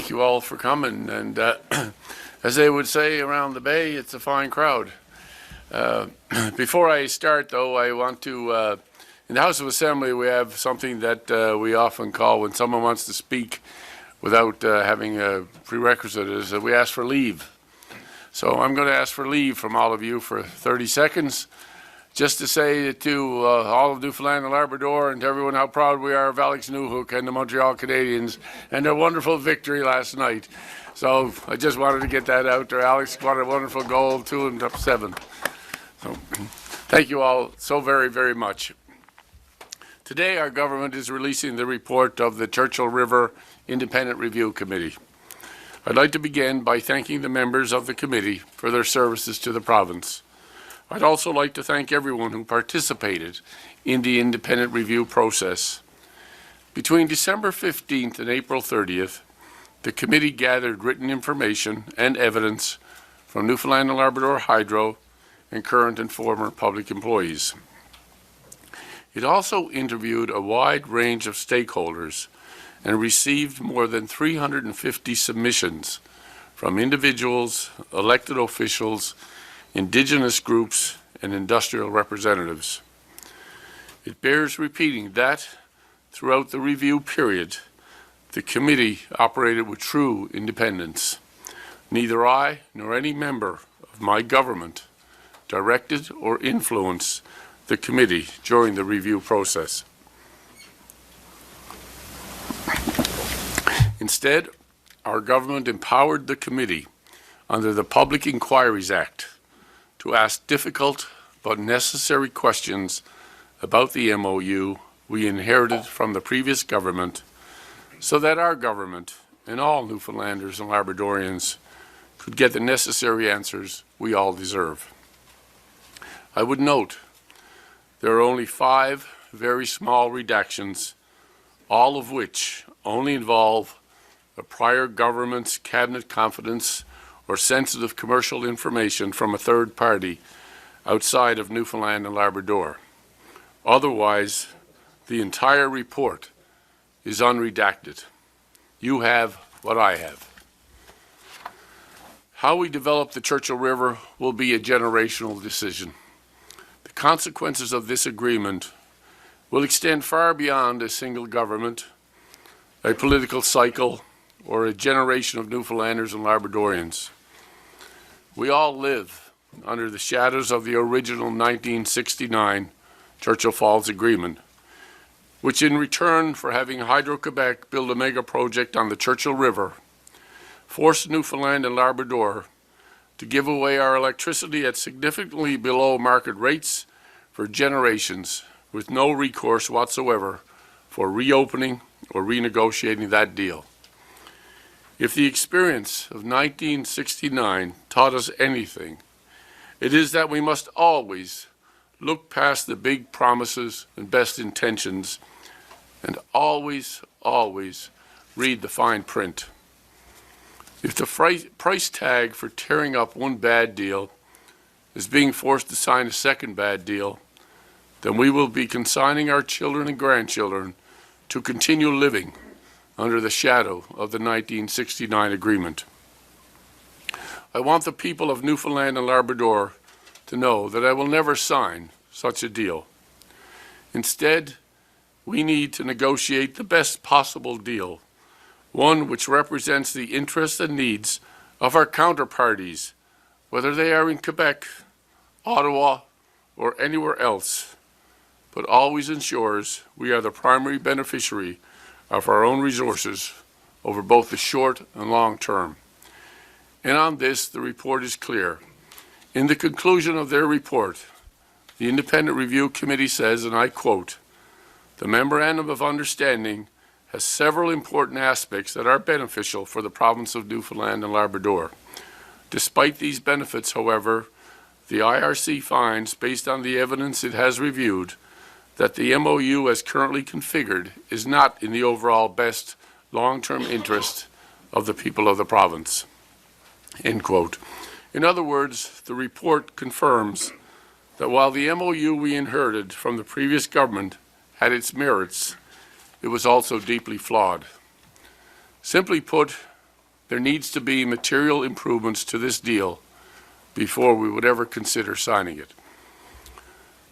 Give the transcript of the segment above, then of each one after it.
Thank you all for coming, and as they would say around the bay, it's a fine crowd. Before I start, though, I want to, in the House of Assembly, we have something that we often call when someone wants to speak without having a prerequisite, is that we ask for leave. So I'm going to ask for leave from all of you for 30 seconds, just to say to all of Newfoundland and Labrador and to everyone how proud we are of Alex Newhook and the Montreal Canadiens and their wonderful victory last night. So I just wanted to get that out there. Alex got a wonderful goal, 2 and up 7. So thank you all so very, very much. Today our government is releasing the report of the Churchill River Independent Review Committee. I'd like to begin by thanking the members of the committee for their services to the province. I'd also like to thank everyone who participated in the independent review process. Between December 15th and April 30th, the committee gathered written information and evidence from Newfoundland and Labrador Hydro and current and former public employees. It also interviewed a wide range of stakeholders and received more than 350 submissions from individuals, elected officials, Indigenous groups, and industrial representatives. It bears repeating that throughout the review period, the committee operated with true independence. Neither I nor any member of my government directed or influenced the committee during the review process. Instead, our government empowered the committee under the Public Inquiries Act to ask difficult but necessary questions about the MOU we inherited from the previous government so that our government and all Newfoundlanders and Labradorians could get the necessary answers we all deserve. I would note there are only 5 very small redactions, all of which only involve a prior government's cabinet confidence or sensitive commercial information from a third party outside of Newfoundland and Labrador. Otherwise, the entire report is unredacted. You have what I have. How we develop the Churchill River will be a generational decision. The consequences of this agreement will extend far beyond a single government, a political cycle, or a generation of Newfoundlanders and Labradorians. We all live under the shadows of the original 1969 Churchill Falls Agreement, which in return for having Hydro-Quebec build a mega project on the Churchill River, forced Newfoundland and Labrador to give away our electricity at significantly below market rates for generations with no recourse whatsoever for reopening or renegotiating that deal. If the experience of 1969 taught us anything, it is that we must always look past the big promises and best intentions and always, always read the fine print. If the price tag for tearing up one bad deal is being forced to sign a second bad deal, then we will be consigning our children and grandchildren to continue living under the shadow of the 1969 agreement. I want the people of Newfoundland and Labrador to know that I will never sign such a deal. Instead, we need to negotiate the best possible deal, one which represents the interests and needs of our counterparties, whether they are in Quebec, Ottawa, or anywhere else, but always ensures we are the primary beneficiary of our own resources over both the short and long term. And on this, the report is clear. In the conclusion of their report, the Independent Review Committee says, and I quote, "The Memorandum of Understanding has several important aspects that are beneficial for the province of Newfoundland and Labrador. Despite these benefits, however, the IRC finds, based on the evidence it has reviewed, that the MOU as currently configured is not in the overall best long-term interest of the people of the province." End quote. In other words, the report confirms that while the MOU we inherited from the previous government had its merits, it was also deeply flawed. Simply put, there needs to be material improvements to this deal before we would ever consider signing it.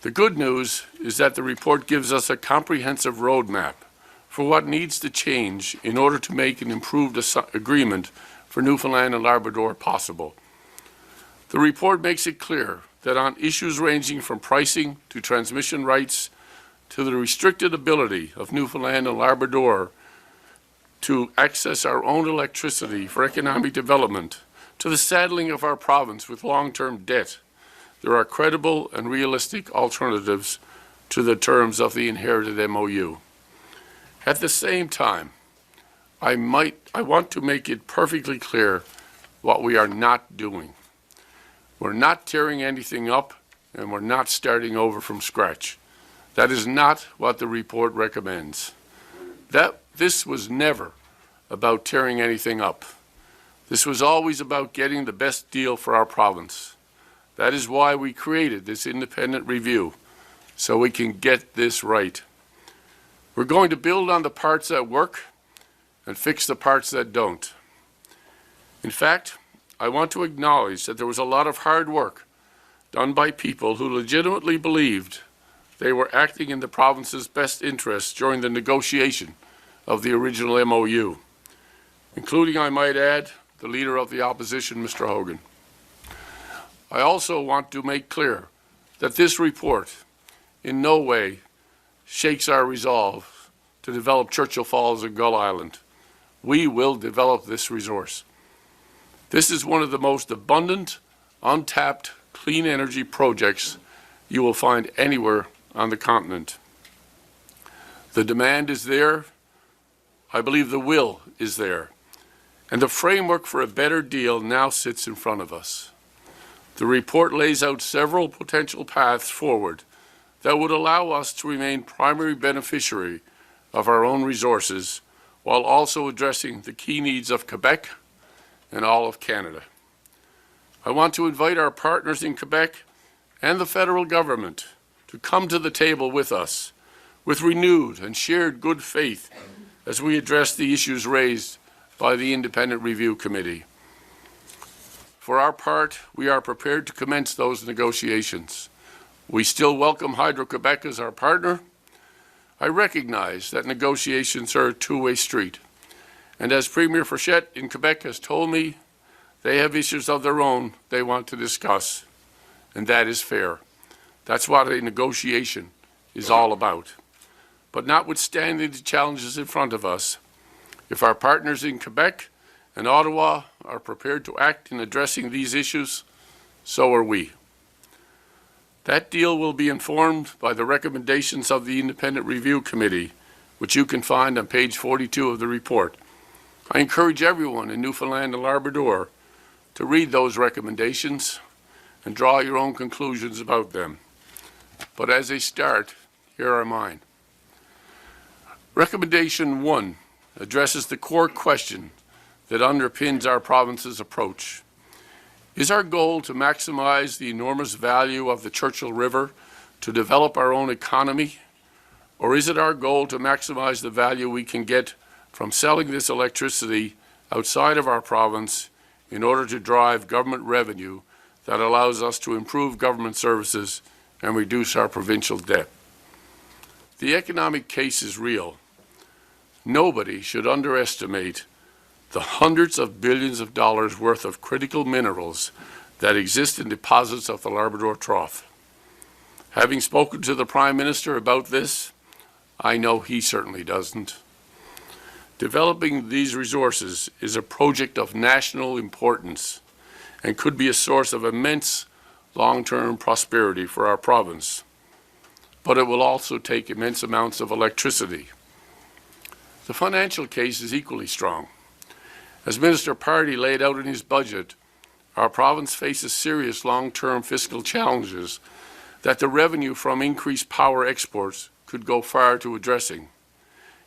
The good news is that the report gives us a comprehensive roadmap for what needs to change in order to make an improved agreement for Newfoundland and Labrador possible. The report makes it clear that on issues ranging from pricing to transmission rights to the restricted ability of Newfoundland and Labrador to access our own electricity for economic development, to the saddling of our province with long-term debt, there are credible and realistic alternatives to the terms of the inherited MOU. At the same time, I want to make it perfectly clear what we are not doing. We're not tearing anything up, and we're not starting over from scratch. That is not what the report recommends. This was never about tearing anything up. This was always about getting the best deal for our province. That is why we created this independent review, so we can get this right. We're going to build on the parts that work and fix the parts that don't. In fact, I want to acknowledge that there was a lot of hard work done by people who legitimately believed they were acting in the province's best interests during the negotiation of the original MOU, including, I might add, the Leader of the Opposition, Mr. Hogan. I also want to make clear that this report in no way shakes our resolve to develop Churchill Falls and Gull Island. We will develop this resource. This is one of the most abundant, untapped, clean energy projects you will find anywhere on the continent. The demand is there. I believe the will is there. And the framework for a better deal now sits in front of us. The report lays out several potential paths forward that would allow us to remain primary beneficiary of our own resources while also addressing the key needs of Quebec and all of Canada. I want to invite our partners in Quebec and the federal government to come to the table with us with renewed and shared good faith as we address the issues raised by the Independent Review Committee. For our part, we are prepared to commence those negotiations. We still welcome Hydro-Quebec as our partner. I recognize that negotiations are a two-way street. And as Premier Frechette in Quebec has told me, they have issues of their own they want to discuss, and that is fair. That's what a negotiation is all about. But notwithstanding the challenges in front of us, if our partners in Quebec and Ottawa are prepared to act in addressing these issues, so are we. That deal will be informed by the recommendations of the Independent Review Committee, which you can find on page 42 of the report. I encourage everyone in Newfoundland and Labrador to read those recommendations and draw your own conclusions about them. But as a start, here are mine. Recommendation 1 addresses the core question that underpins our province's approach. Is our goal to maximize the enormous value of the Churchill River to develop our own economy, or is it our goal to maximize the value we can get from selling this electricity outside of our province in order to drive government revenue that allows us to improve government services and reduce our provincial debt? The economic case is real. Nobody should underestimate the hundreds of billions of dollars worth of critical minerals that exist in deposits of the Labrador Trough. Having spoken to the Prime Minister about this, I know he certainly doesn't. Developing these resources is a project of national importance and could be a source of immense long-term prosperity for our province. But it will also take immense amounts of electricity. The financial case is equally strong. As Minister Parrott laid out in his budget, our province faces serious long-term fiscal challenges that the revenue from increased power exports could go far to addressing.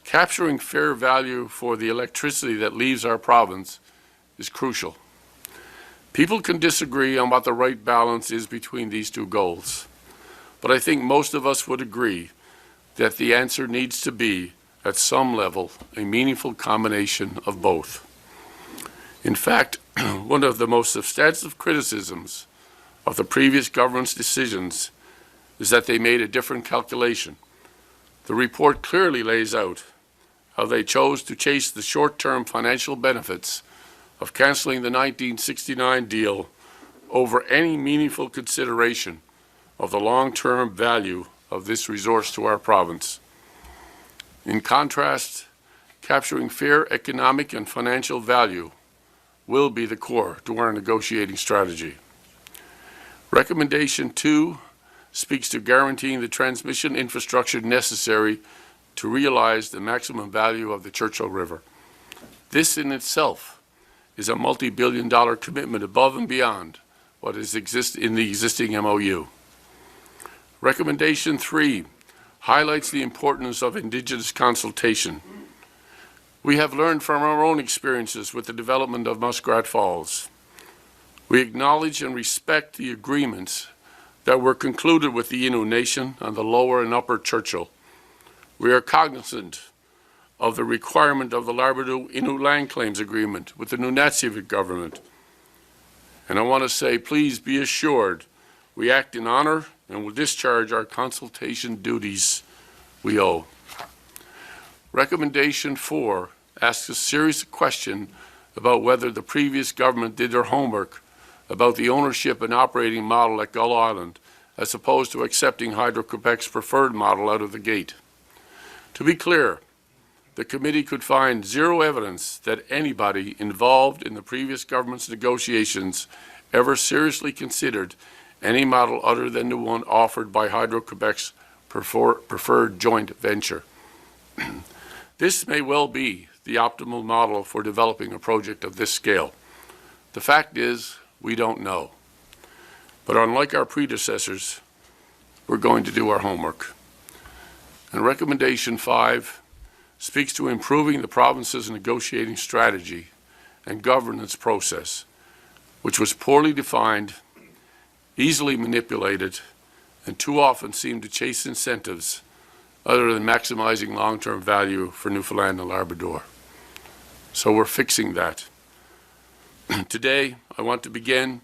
Capturing fair value for the electricity that leaves our province is crucial. People can disagree on what the right balance is between these two goals, but I think most of us would agree that the answer needs to be, at some level, a meaningful combination of both. In fact, one of the most substantive criticisms of the previous government's decisions is that they made a different calculation. The report clearly lays out how they chose to chase the short-term financial benefits of cancelling the 1969 deal over any meaningful consideration of the long-term value of this resource to our province. In contrast, capturing fair economic and financial value will be the core to our negotiating strategy. Recommendation 2 speaks to guaranteeing the transmission infrastructure necessary to realize the maximum value of the Churchill River. This in itself is a multi-billion-dollar commitment above and beyond what is in the existing MOU. Recommendation 3 highlights the importance of Indigenous consultation. We have learned from our own experiences with the development of Muskrat Falls. We acknowledge and respect the agreements that were concluded with the Innu Nation on the Lower and Upper Churchill. We are cognizant of the requirement of the Labrador Innu Land Claims Agreement with the Nunatsiavut government. And I want to say, please be assured, we act in honor and will discharge our consultation duties we owe. Recommendation 4 asks a serious question about whether the previous government did their homework about the ownership and operating model at Gull Island, as opposed to accepting Hydro-Quebec's preferred model out of the gate. To be clear, the committee could find zero evidence that anybody involved in the previous government's negotiations ever seriously considered any model other than the one offered by Hydro-Quebec's preferred joint venture. This may well be the optimal model for developing a project of this scale. The fact is, we don't know. But unlike our predecessors, we're going to do our homework. And recommendation 5 speaks to improving the province's negotiating strategy and governance process, which was poorly defined, easily manipulated, and too often seemed to chase incentives other than maximizing long-term value for Newfoundland and Labrador. So we're fixing that. Today, I want to begin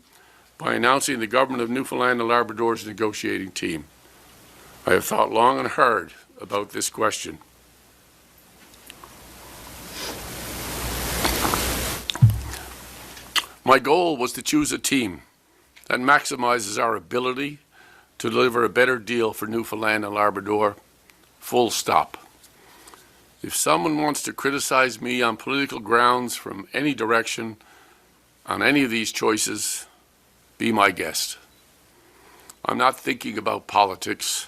by announcing the Government of Newfoundland and Labrador's negotiating team. I have thought long and hard about this question. My goal was to choose a team that maximizes our ability to deliver a better deal for Newfoundland and Labrador, full stop. If someone wants to criticize me on political grounds from any direction on any of these choices, be my guest. I'm not thinking about politics.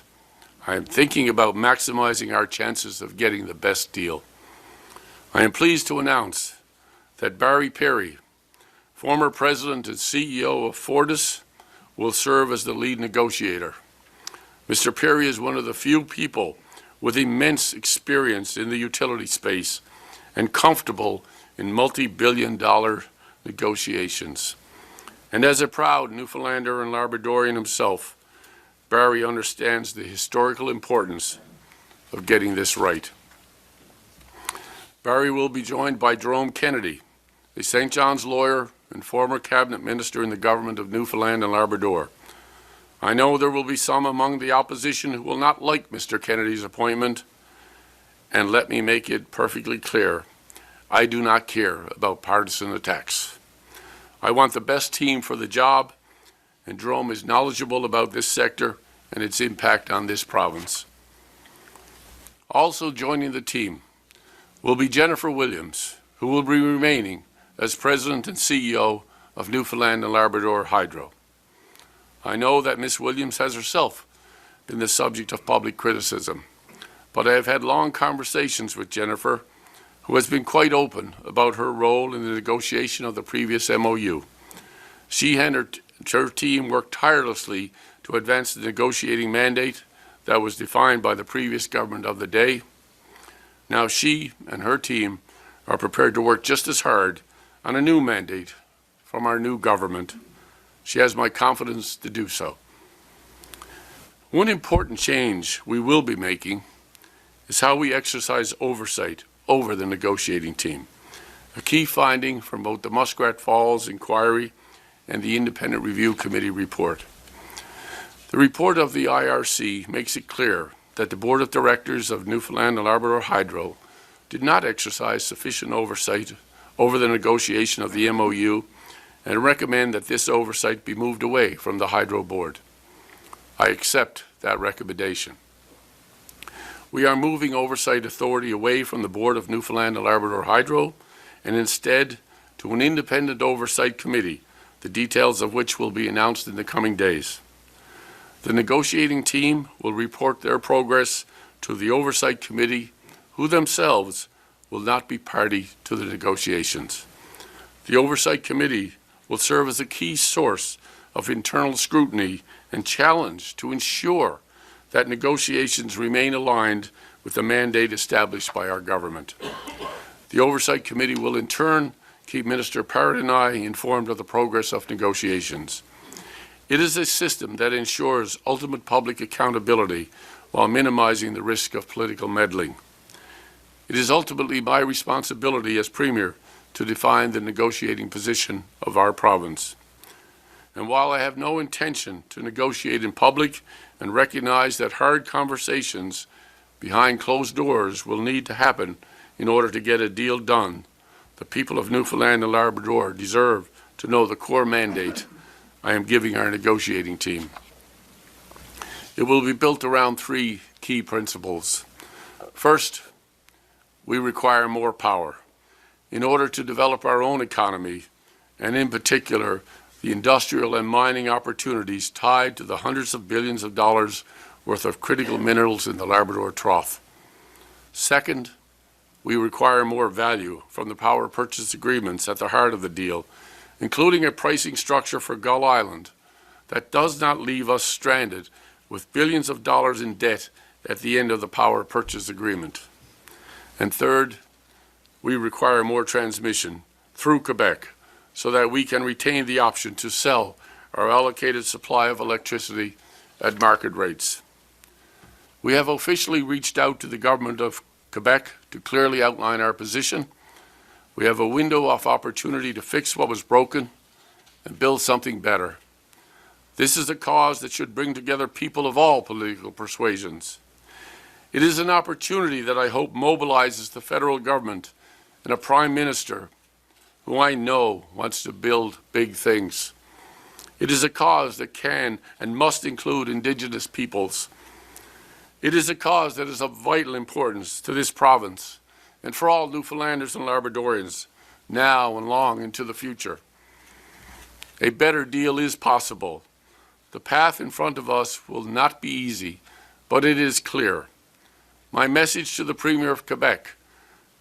I am thinking about maximizing our chances of getting the best deal. I am pleased to announce that Barry Perry, former president and CEO of Fortis, will serve as the lead negotiator. Mr. Perry is one of the few people with immense experience in the utility space and comfortable in multi-billion-dollar negotiations. And as a proud Newfoundlander and Labradorian himself, Barry understands the historical importance of getting this right. Barry will be joined by Jerome Kennedy, a St. John's lawyer and former cabinet minister in the government of Newfoundland and Labrador. I know there will be some among the opposition who will not like Mr. Kennedy's appointment, and let me make it perfectly clear, I do not care about partisan attacks. I want the best team for the job, and Jerome is knowledgeable about this sector and its impact on this province. Also joining the team will be Jennifer Williams, who will be remaining as President and CEO of Newfoundland and Labrador Hydro. I know that Ms. Williams has herself been the subject of public criticism, but I have had long conversations with Jennifer, who has been quite open about her role in the negotiation of the previous MOU. She and her team worked tirelessly to advance the negotiating mandate that was defined by the previous government of the day. Now she and her team are prepared to work just as hard on a new mandate from our new government. She has my confidence to do so. One important change we will be making is how we exercise oversight over the negotiating team. a key finding from both the Muskrat Falls inquiry and the Independent Review Committee report. The report of the IRC makes it clear that the Board of Directors of Newfoundland and Labrador Hydro did not exercise sufficient oversight over the negotiation of the MOU and recommend that this oversight be moved away from the Hydro Board. I accept that recommendation. We are moving oversight authority away from the Board of Newfoundland and Labrador Hydro and instead to an independent oversight committee, the details of which will be announced in the coming days. The negotiating team will report their progress to the Oversight Committee, who themselves will not be party to the negotiations. The Oversight Committee will serve as a key source of internal scrutiny and challenge to ensure that negotiations remain aligned with the mandate established by our government. The Oversight Committee will in turn keep Minister Parrott and I informed of the progress of negotiations. It is a system that ensures ultimate public accountability while minimizing the risk of political meddling. It is ultimately my responsibility as Premier to define the negotiating position of our province. And while I have no intention to negotiate in public and recognize that hard conversations behind closed doors will need to happen in order to get a deal done, the people of Newfoundland and Labrador deserve to know the core mandate I am giving our negotiating team. It will be built around three key principles. First, we require more power in order to develop our own economy, and in particular, the industrial and mining opportunities tied to the hundreds of billions of dollars worth of critical minerals in the Labrador Trough. Second, we require more value from the power purchase agreements at the heart of the deal, including a pricing structure for Gull Island that does not leave us stranded with billions of dollars in debt at the end of the power purchase agreement. And third, we require more transmission through Quebec so that we can retain the option to sell our allocated supply of electricity at market rates. We have officially reached out to the government of Quebec to clearly outline our position. We have a window of opportunity to fix what was broken and build something better. This is a cause that should bring together people of all political persuasions. It is an opportunity that I hope mobilizes the federal government and a Prime Minister who I know wants to build big things. It is a cause that can and must include Indigenous peoples. It is a cause that is of vital importance to this province and for all Newfoundlanders and Labradorians, now and long into the future. A better deal is possible. The path in front of us will not be easy, but it is clear. My message to the Premier of Quebec,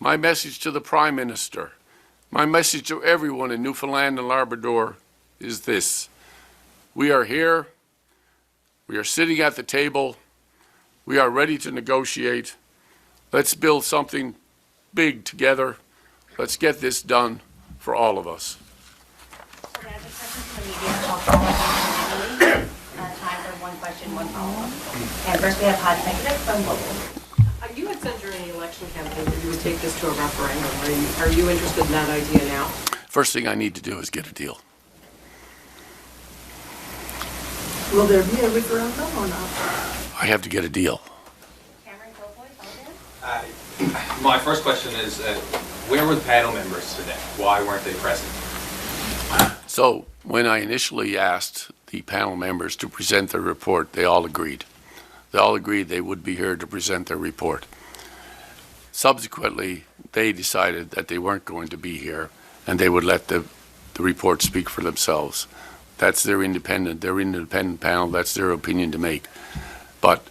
my message to the Prime Minister, my message to everyone in Newfoundland and Labrador is this. We are here, we are sitting at the table, we are ready to negotiate. Let's build something big together. Let's get this done for all of us. Okay, I have a question from the media. I'll follow up time for one question, one follow-up. And first we have Hot Negative from Global. You had said during the election campaign that you would take this to a referendum. Are you interested in that idea now? First thing I need to do is get a deal. Will there be a referendum or not? I have to get a deal. Cameron Cowboy, My first question is, where were the panel members today? Why weren't they present? So when I initially asked the panel members to present their report, they all agreed. They all agreed they would be here to present their report. Subsequently, they decided that they weren't going to be here and they would let the report speak for themselves. That's their independent panel, that's their opinion to make. But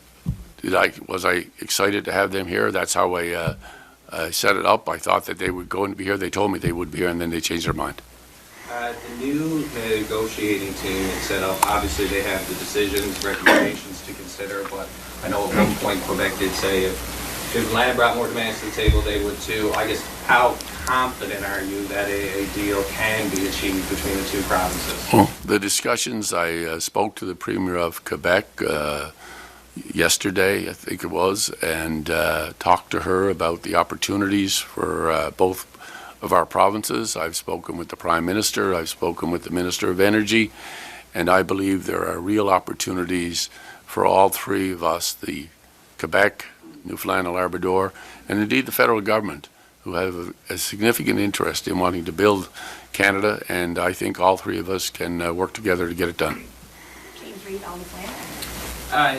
was I excited to have them here? That's how I set it up. I thought that they were going to be here. They told me they would be here and then they changed their mind. The new negotiating team is set up. Obviously, they have the decisions, recommendations to consider, but I know at one point Quebec did say if Land brought more demands to the table, they would too. I guess, how confident are you that a deal can be achieved between the two provinces? Well, the discussions, I spoke to the Premier of Quebec yesterday, I think it was, and talked to her about the opportunities for both of our provinces. I've spoken with the Prime Minister, I've spoken with the Minister of Energy, and I believe there are real opportunities for all three of us, the Quebec, Newfoundland and Labrador, and indeed the federal government, who have a significant interest in wanting to build Canada, and I think all three of us can work together to get it done. James Reed on the plan.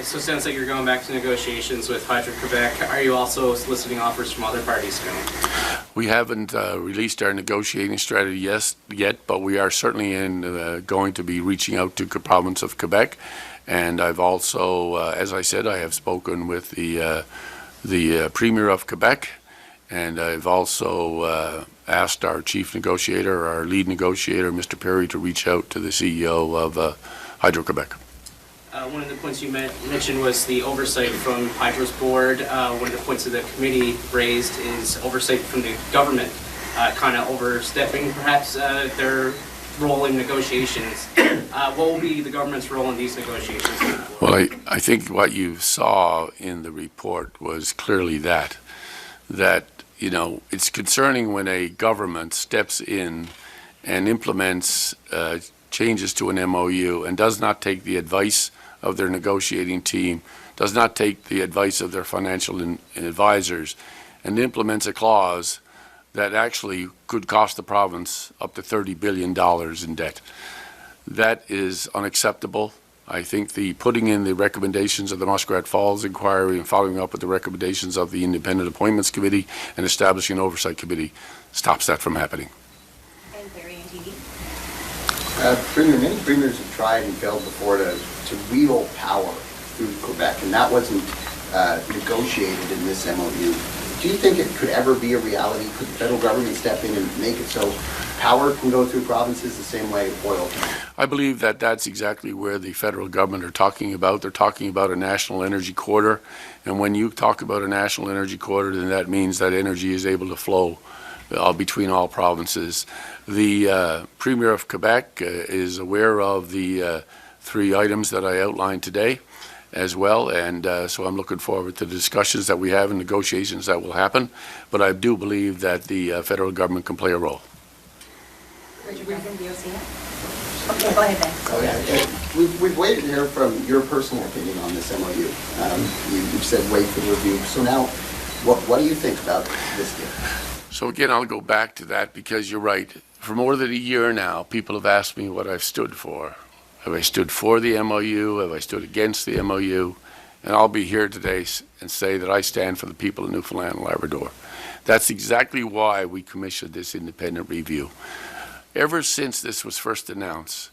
So it sounds like you're going back to negotiations with Hydro-Quebec. Are you also soliciting offers from other parties now? We haven't released our negotiating strategy yet, but we are certainly going to be reaching out to the province of Quebec. And I've also, as I said, I have spoken with the Premier of Quebec, and I've also asked our chief negotiator, our lead negotiator, Mr. Perry, to reach out to the CEO of Hydro-Quebec. One of the points you mentioned was the oversight from Hydro's board. One of the points that the committee raised is oversight from the government, kind of overstepping perhaps their role in negotiations. What will be the government's role in these negotiations? Well, I think what you saw in the report was clearly that, you know, it's concerning when a government steps in and implements changes to an MOU and does not take the advice of their negotiating team, does not take the advice of their financial advisors, and implements a clause that actually could cost the province up to $30 billion in debt. That is unacceptable. I think the putting in the recommendations of the Muskrat Falls inquiry and following up with the recommendations of the Independent Appointments Committee and establishing an oversight committee stops that from happening. And Clarion TV. Premier, many premiers have tried and failed before to wield power through Quebec, and that wasn't negotiated in this MOU. Do you think it could ever be a reality? Could the federal government step in and make it so power can go through provinces the same way oil can? I believe that that's exactly where the federal government are talking about. They're talking about a national energy corridor, and when you talk about a national energy corridor, then that means that energy is able to flow between all provinces. The Premier of Quebec is aware of the three items that I outlined today as well, and so I'm looking forward to the discussions that we have and negotiations that will happen, but I do believe that the federal government can play a role. Richard Griffin, DOC. Okay, go ahead, Ben. We've waited to hear from your personal opinion on this MOU. You've said wait for the review. So now, what do you think about this deal? So again, I'll go back to that because you're right. For more than a year now, people have asked me what I've stood for. Have I stood for the MOU? Have I stood against the MOU? And I'll be here today and say that I stand for the people of Newfoundland and Labrador. That's exactly why we commissioned this independent review. Ever since this was first announced,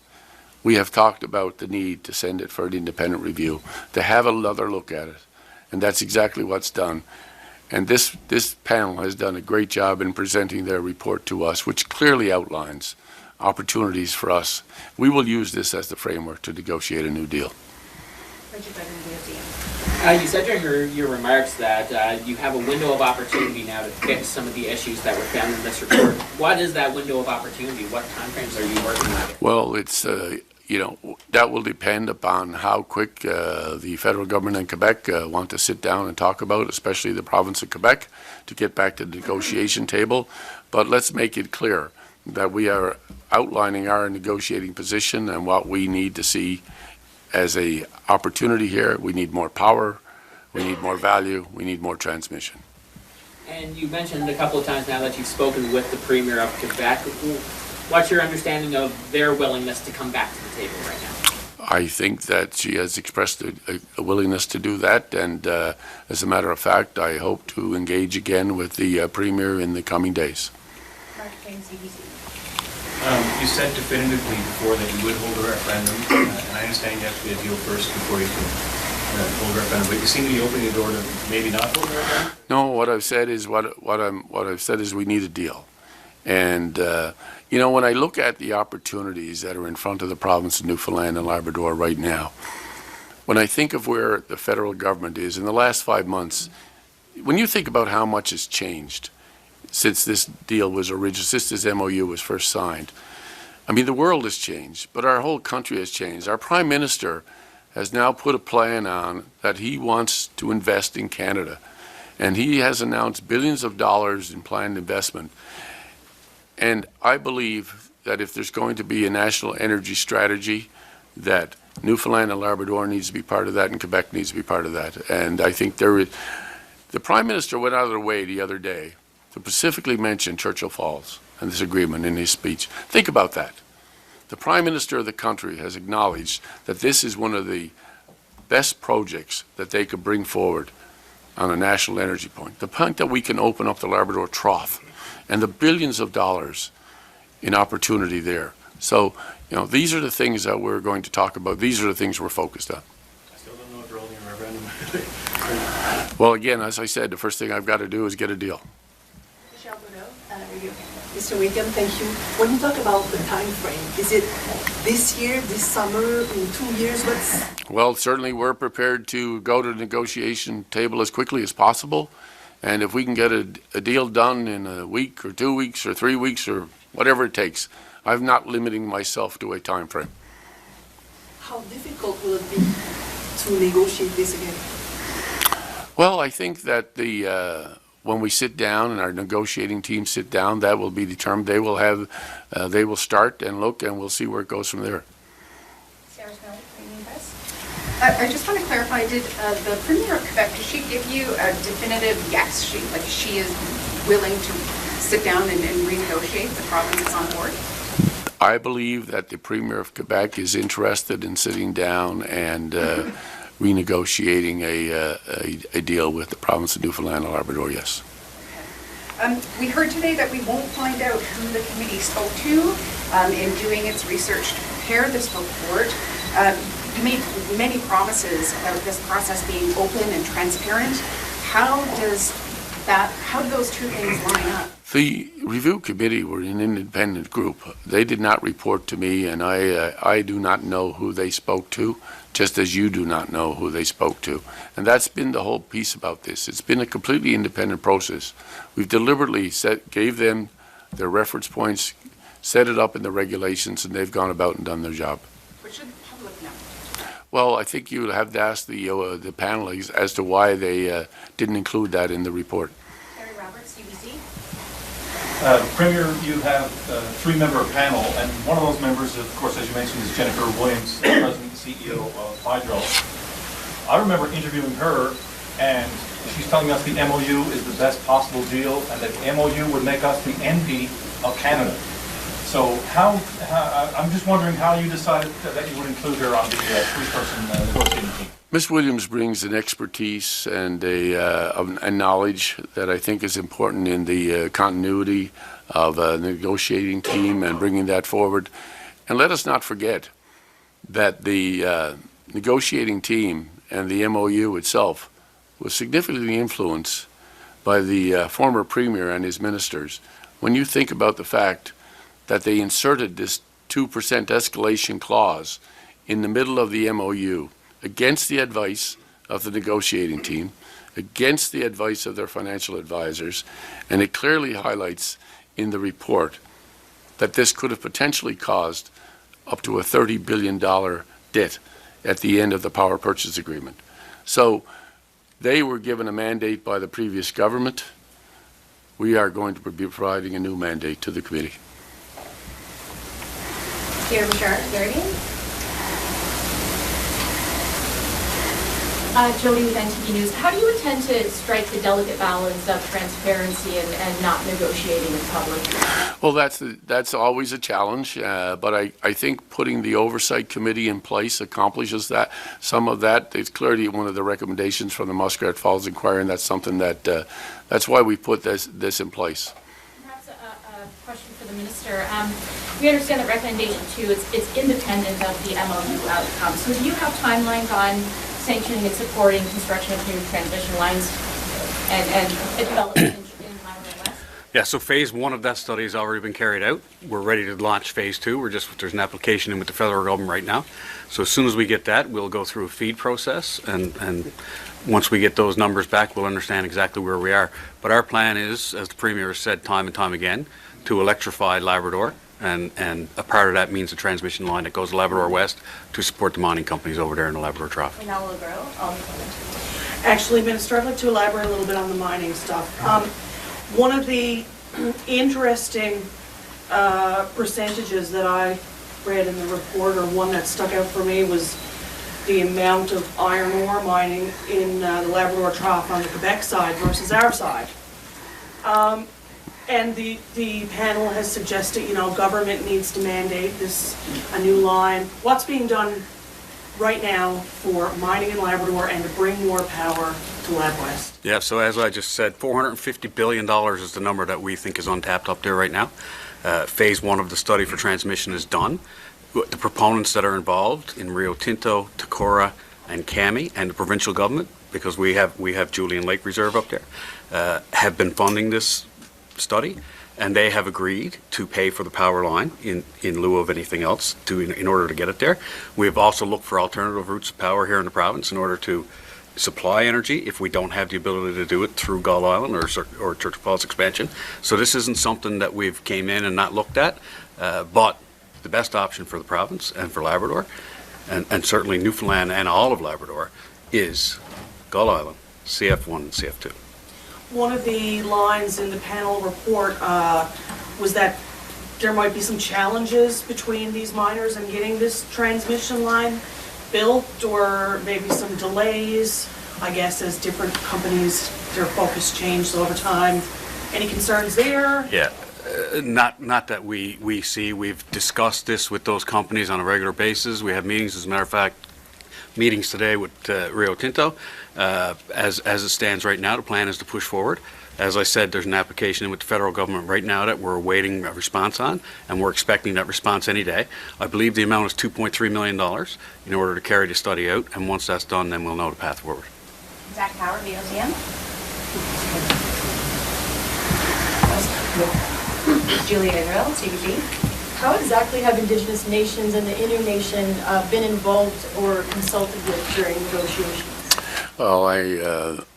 we have talked about the need to send it for an independent review, to have another look at it. And that's exactly what's done. And this panel has done a great job in presenting their report to us, which clearly outlines opportunities for us. We will use this as the framework to negotiate a new deal. Richard Griffin, DOC. You said during your remarks that you have a window of opportunity now to fix some of the issues that were found in this report. What is that window of opportunity? What timeframes are you working on? Well, it's you know, that will depend upon how quick the federal government and Quebec want to sit down and talk about, especially the province of Quebec, to get back to the negotiation table. But let's make it clear that we are outlining our negotiating position and what we need to see as a opportunity here. We need more power, we need more value, we need more transmission. And you mentioned a couple of times now that you've spoken with the Premier of Quebec. What's your understanding of their willingness to come back to the table right now? I think that she has expressed a willingness to do that, and as a matter of fact, I hope to engage again with the Premier in the coming days. Mark James, CBC. You said definitively before that you would hold a referendum, and I understand you have to be a deal first before you can hold a referendum. But you seem to be opening the door to maybe not hold a referendum. No, what I've said is what I've said is we need a deal, and you know, when I look at the opportunities that are in front of the province of Newfoundland and Labrador right now, when I think of where the federal government is in the last 5 months, when you think about how much has changed since this deal was since this MOU was first signed, I mean, the world has changed, but our whole country has changed. Our Prime Minister has now put a plan on that he wants to invest in Canada, and he has announced billions of dollars in planned investment. And I believe that if there's going to be a national energy strategy, that Newfoundland and Labrador needs to be part of that, and Quebec needs to be part of that. And I think the Prime Minister went out of their way the other day to specifically mention Churchill Falls and this agreement in his speech. Think about that. The Prime Minister of the country has acknowledged that this is one of the best projects that they could bring forward on a national energy point. The point that we can open up the Labrador Trough and the billions of dollars in opportunity there. So, you know, these are the things that we're going to talk about. These are the things we're focused on. I still don't know if you're holding a referendum. Well, again, as I said, the first thing I've got to do is get a deal. Michelle Boudreau, review. Mr. Wakeham, thank you. When you talk about the time frame, is it this year, this summer, in 2 years? Well, certainly we're prepared to go to the negotiation table as quickly as possible. And if we can get a deal done in a week or 2 weeks or 3 weeks or whatever it takes, I'm not limiting myself to a time frame. How difficult will it be to negotiate this again? Well, I think that when we sit down and our negotiating team sit down, that will be determined. They will start and look, and we'll see where it goes from there. Sarah Smelly, Premium Press. I just want to clarify, did the Premier of Quebec, did she give you a definitive yes? She is willing to sit down and renegotiate, the province is on board? I believe that the Premier of Quebec is interested in sitting down and renegotiating a deal with the province of Newfoundland and Labrador, yes. We heard today that we won't find out who the committee spoke to in doing its research to prepare this report. You made many promises about this process being open and transparent. How do those two things line up? The review committee were an independent group. They did not report to me, and I do not know who they spoke to, just as you do not know who they spoke to. And that's been the whole piece about this. It's been a completely independent process. We've deliberately gave them their reference points, set it up in the regulations, and they've gone about and done their job. What should the public know? Well, I think you have to ask the panel as to why they didn't include that in the report. Harry Roberts, UBC. Premier, you have a three-member panel, and one of those members, of course, as you mentioned, is Jennifer Williams, President and CEO of Hydro. I remember interviewing her, and she's telling us the MOU is the best possible deal, and that the MOU would make us the envy of Canada. So I'm just wondering how you decided that you would include her on the three-person negotiating team. Ms. Williams brings an expertise and a knowledge that I think is important in the continuity of a negotiating team and bringing that forward. And let us not forget that the negotiating team and the MOU itself was significantly influenced by the former Premier and his ministers. When you think about the fact that they inserted this 2% escalation clause in the middle of the MOU, against the advice of the negotiating team, against the advice of their financial advisors, and it clearly highlights in the report that this could have potentially caused up to a $30 billion debt at the end of the power purchase agreement. So they were given a mandate by the previous government. We are going to be providing a new mandate to the committee. Pierre Bouchard, Guardian. Jody with NTV News. How do you intend to strike the delicate balance of transparency and not negotiating in public? Well, that's always a challenge, but I think putting the oversight committee in place accomplishes that. Some of that is clearly one of the recommendations from the Muskrat Falls Inquiry, and that's something that's why we put this in place. Perhaps a question for the minister. We understand that recommendation 2 is independent of the MOU outcome. So do you have timelines on sanctioning and supporting construction of new transmission lines and development in Labrador West? Yeah, so phase 1 of that study has already been carried out. We're ready to launch phase 2. There's an application in with the federal government right now. So as soon as we get that, we'll go through a feed process, and once we get those numbers back, we'll understand exactly where we are. But our plan is, as the Premier has said time and time again, to electrify Labrador, and a part of that means a transmission line that goes to Labrador West to support the mining companies over there in the Labrador Trough. Renella LeGros, Actually, Minister, I'd like to elaborate a little bit on the mining stuff. One of the interesting percentages that I read in the report, or one that stuck out for me, was the amount of iron ore mining in the Labrador Trough on the Quebec side versus our side. And the panel has suggested, government needs to mandate a new line. What's being done right now for mining in Labrador and to bring more power to Lab West? Yeah, so as I just said, $450 billion is the number that we think is untapped up there right now. Phase 1 of the study for transmission is done. The proponents that are involved in Rio Tinto, Takora, and CAMI, and the provincial government, because we have Julian Lake Reserve up there, have been funding this study, and they have agreed to pay for the power line in lieu of anything else in order to get it there. We have also looked for alternative routes of power here in the province in order to supply energy if we don't have the ability to do it through Gull Island or Churchill Falls expansion. So this isn't something that we've came in and not looked at, but the best option for the province and for Labrador, and certainly Newfoundland and all of Labrador, is Gull Island, CF1 and CF2. One of the lines in the panel report was that there might be some challenges between these miners and getting this transmission line built, or maybe some delays, I guess, as different companies, their focus changed over time. Any concerns there? Yeah. Not that we see. We've discussed this with those companies on a regular basis. We have meetings, as a matter of fact, meetings today with Rio Tinto. As it stands right now, the plan is to push forward. As I said, there's an application in with the federal government right now that we're awaiting a response on, and we're expecting that response any day. I believe the amount is $2.3 million in order to carry the study out, and once that's done, then we'll know the path forward. Zach Howard, VOCM. Julia Israel, CBC. How exactly have Indigenous nations and the Innu Nation been involved or consulted with during negotiations? Well,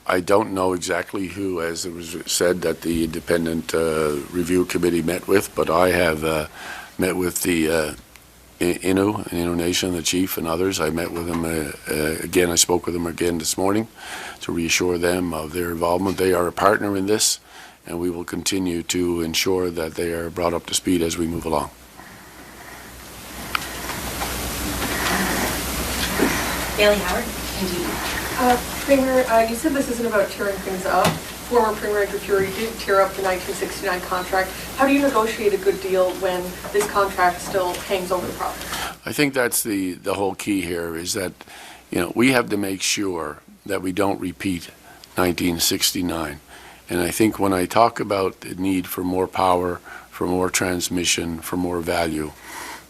I don't know exactly who, as it was said, that the independent review committee met with, but I have met with the Innu Nation, the chief, and others. I met with them again. I spoke with them again this morning to reassure them of their involvement. They are a partner in this, and we will continue to ensure that they are brought up to speed as we move along. Bailey Howard, NTD. Premier, you said this isn't about tearing things up. Former Premier Andrew Furey did tear up the 1969 contract. How do you negotiate a good deal when this contract still hangs over the province? I think that's the whole key here, is that we have to make sure that we don't repeat 1969. And I think when I talk about the need for more power, for more transmission, for more value,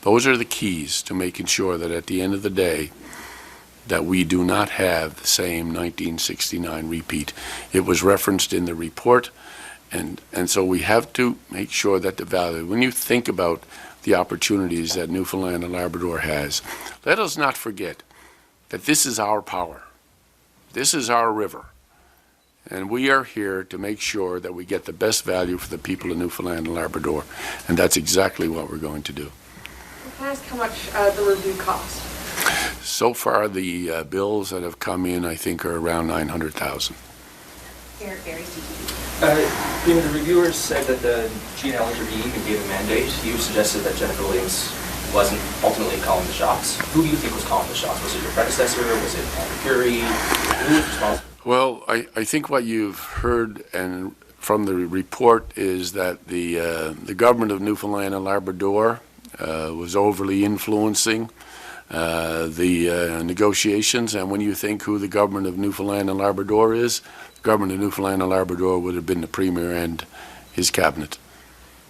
those are the keys to making sure that at the end of the day, that we do not have the same 1969 repeat. It was referenced in the report, and so we have to make sure that the value, when you think about the opportunities that Newfoundland and Labrador has, let us not forget that this is our power. This is our river. And we are here to make sure that we get the best value for the people of Newfoundland and Labrador. And that's exactly what we're going to do. Can I ask how much the review cost? So far, the bills that have come in, I think, are around $900,000. Eric Berry, CTV. The reviewers said that the GNL intervened and gave a mandate. You suggested that Jennifer Williams wasn't ultimately calling the shots. Who do you think was calling the shots? Was it your predecessor? Was it Andrew Furey? Who was responsible? Well, I think what you've heard and from the report is that the government of Newfoundland and Labrador was overly influencing the negotiations. And when you think who the government of Newfoundland and Labrador is, the government of Newfoundland and Labrador would have been the Premier and his cabinet.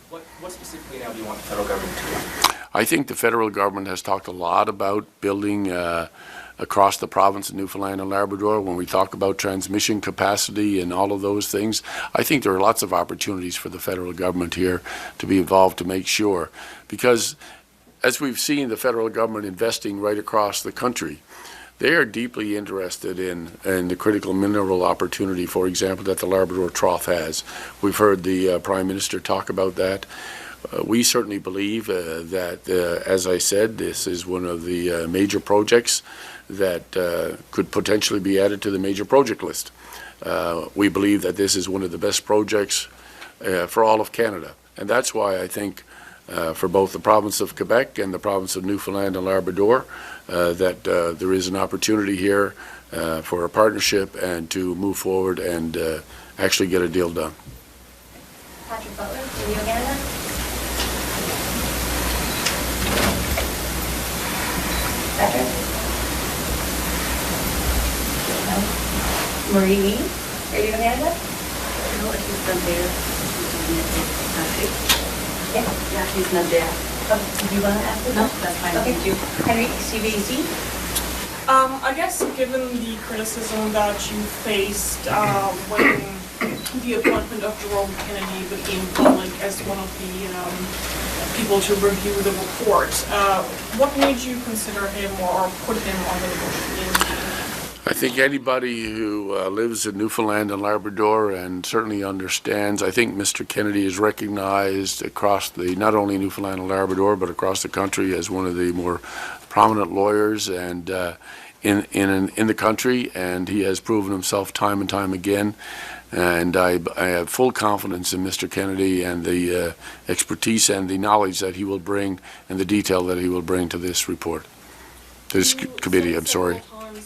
What specifically now do you want the federal government to do? I think the federal government has talked a lot about building across the province of Newfoundland and Labrador. When we talk about transmission capacity and all of those things, I think there are lots of opportunities for the federal government here to be involved to make sure, because as we've seen the federal government investing right across the country, they are deeply interested in the critical mineral opportunity, for example, that the Labrador Trough has. We've heard the Prime Minister talk about that. We certainly believe that, as I said, this is one of the major projects that could potentially be added to the major project list. We believe that this is one of the best projects for all of Canada. And that's why I think for both the province of Quebec and the province of Newfoundland and Labrador, that there is an opportunity here for a partnership and to move forward and actually get a deal done. Patrick Butler, Radio Canada. Patrick. No. Marie Lee, Radio Canada. No, he's not there. Yeah, he's not there. Oh, do you want to ask it? No, that's fine. Okay. Thank you. Henry, CBC. I guess given the criticism that you faced when the appointment of Jerome Kennedy became public as one of the people to review the report, what made you consider him or put him on the negotiating team? I think anybody who lives in Newfoundland and Labrador and certainly understands, I think Mr. Kennedy is recognized across the, not only Newfoundland and Labrador, but across the country as one of the more prominent lawyers and in the country, and he has proven himself time and time again. And I have full confidence in Mr. Kennedy and the expertise and the knowledge that he will bring and the detail that he will bring to this report, to this committee, I'm sorry.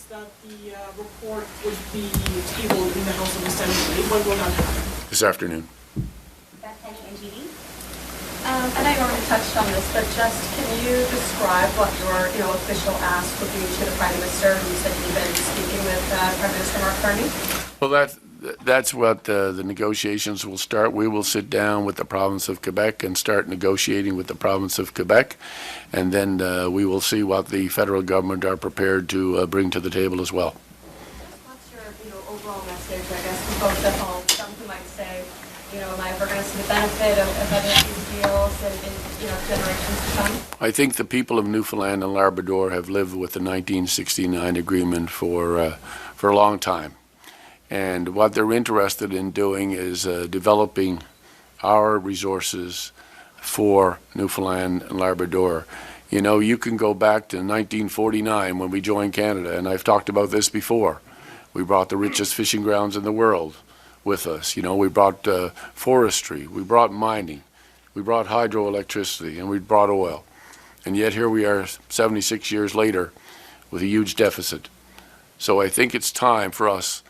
That the report would be tabled in the House of Assembly. When will that happen? This afternoon. Beth Penny, NTV. I know you already touched on this, but just can you describe what your official ask would be to the Prime Minister? You said you've been speaking with Prime Minister Mark Carney. Well, that's what the negotiations will start. We will sit down with the province of Quebec and start negotiating with the province of Quebec, and then we will see what the federal government are prepared to bring to the table as well. What's your overall message, I guess, to folks at home? Some who might say, am I ever going to see the benefit of any of these deals in generations to come? I think the people of Newfoundland and Labrador have lived with the 1969 agreement for a long time. And what they're interested in doing is developing our resources for Newfoundland and Labrador. You can go back to 1949 when we joined Canada, and I've talked about this before. We brought the richest fishing grounds in the world with us. We brought forestry, we brought mining, we brought hydroelectricity, and we brought oil. And yet here we are 76 years later with a huge deficit. So I think it's time for us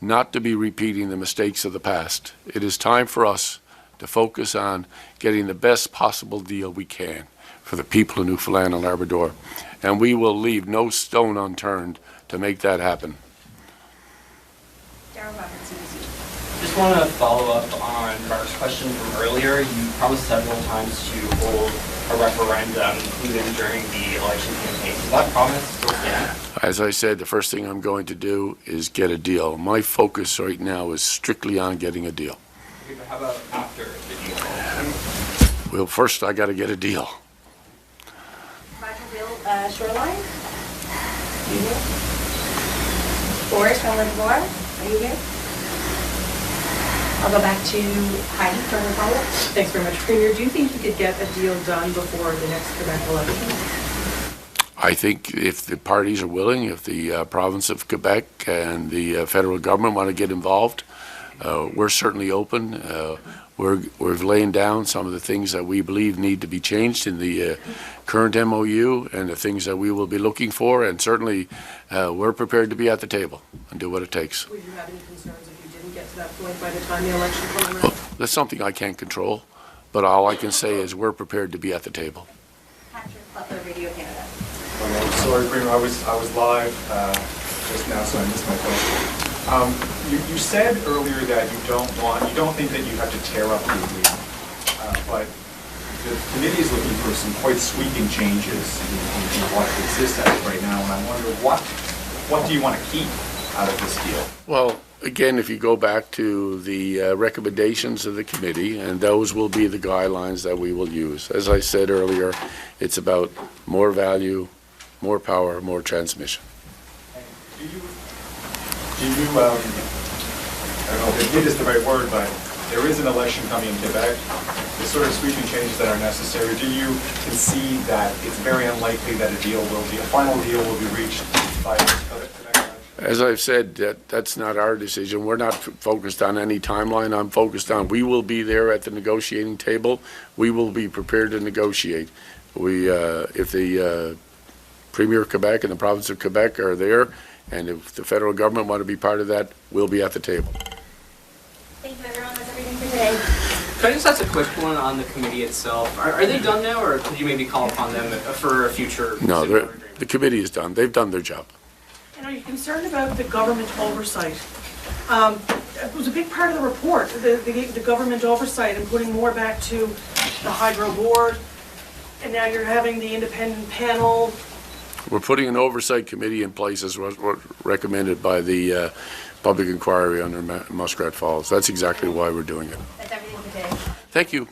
not to be repeating the mistakes of the past. It is time for us to focus on getting the best possible deal we can for the people of Newfoundland and Labrador. And we will leave no stone unturned to make that happen. Darryl Roberts, CBC. Just want to follow up on Mark's question from earlier. You promised several times to hold a referendum even during the election campaign. Does that promise still stand? As I said, the first thing I'm going to do is get a deal. My focus right now is strictly on getting a deal. Okay, but how about after the deal? Well, first I got to get a deal. Roger Bill, Shoreline. You here? Forrest from Labrador, are you here? I'll go back to Heidi from Republic. Thanks very much. Premier, do you think you could get a deal done before the next Quebec election? I think if the parties are willing, if the province of Quebec and the federal government want to get involved, we're certainly open. We're laying down some of the things that we believe need to be changed in the current MOU and the things that we will be looking for, and certainly we're prepared to be at the table and do what it takes. Would you have any concerns if you didn't get to that point by the time the election comes around? Well, that's something I can't control, but all I can say is we're prepared to be at the table. Patrick Butler, Radio Canada. I'm sorry, Premier, I was live just now, so I missed my question. You said earlier that you don't think that you have to tear up the agreement, but the committee is looking for some quite sweeping changes in what exists as of right now, and I wonder what do you want to keep out of this deal? Well, again, if you go back to the recommendations of the committee, and those will be the guidelines that we will use. As I said earlier, it's about more value, more power, more transmission. Do you I don't know if it is the right word, but there is an election coming in Quebec. The sort of sweeping changes that are necessary, do you concede that it's very unlikely that a final deal will be reached by Quebec? As I've said, that's not our decision. We're not focused on any timeline. I'm focused on, we will be there at the negotiating table. We will be prepared to negotiate. If the Premier of Quebec and the province of Quebec are there, and if the federal government want to be part of that, we'll be at the table. Thank you, everyone. That's everything for today. Could I just ask a quick one on the committee itself? Are they done now, or could you maybe call upon them for a future? No, the committee is done. They've done their job. And are you concerned about the government oversight? It was a big part of the report, the government oversight and putting more back to the hydro board. And now you're having the independent panel. We're putting an oversight committee in place as was recommended by the public inquiry under Muskrat Falls. That's exactly why we're doing it. That's everything for today. Thank you.